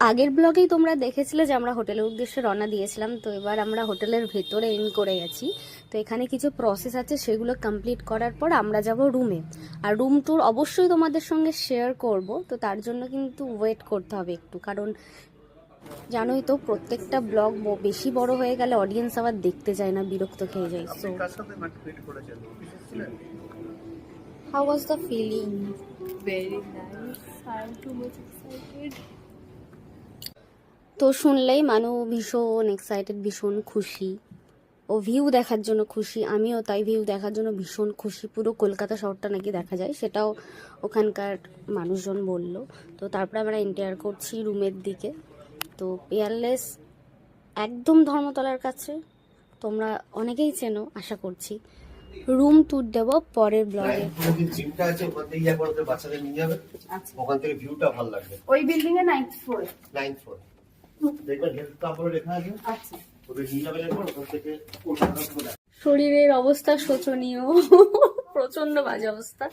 আগের ব্লগেই তোমরা দেখেছিলে যে আমরা হোটেলের উদ্দেশ্যে রওনা দিয়েছিলাম, তো এবার আমরা হোটেলের ভেতরে ইন করে গেছি। তো এখানে কিছু প্রসেস আছে, সেগুলো কমপ্লিট করার পর আমরা যাব রুমে। আর রুম ট্যুর অবশ্যই তোমাদের সঙ্গে শেয়ার করব, তো তার জন্য কিন্তু ওয়েট করতে হবে একটু, কারণ জানোই তো প্রত্যেকটা ব্লগ বেশি বড় হয়ে গেলে অডিয়েন্স আবার দেখতে যায় না, বিরক্ত খেয়ে যায়। So how was the feeling? Very nice. I'm too much excited. তো শুনলেই মানু ভীষণ এক্সাইটেড, ভীষণ খুশি। ও ভিউ দেখার জন্য খুশি, আমিও তাই ভিউ দেখার জন্য ভীষণ খুশি। পুরো কলকাতা শহরটা নাকি দেখা যায়, সেটাও ওখানকার মানুষজন বলল। তো তারপরে আমরা এন্টার করছি রুমের দিকে। তো পিয়ারলেস একদম ধর্মতলার কাছে, তোমরা অনেকেই চেনো আশা করছি। রুম ট্যুর দেবো পরের ব্লগে। জিমটা আছে ওখান থেকে ইয়া করে বাচ্চাদের নিয়ে যাবে। আচ্ছা। ওখান থেকে ভিউটা ভালো লাগবে। ওই বিল্ডিং এর 9th floor 9th ফ্লোর দেখবেন হেলথ কাপড় লেখা আছে। আচ্ছা। ওদের নিয়ে যাবেন একবার, ওখান থেকে কলকাতা শরীরের অবস্থা শোচনীয়, প্রচন্ড বাজে অবস্থা।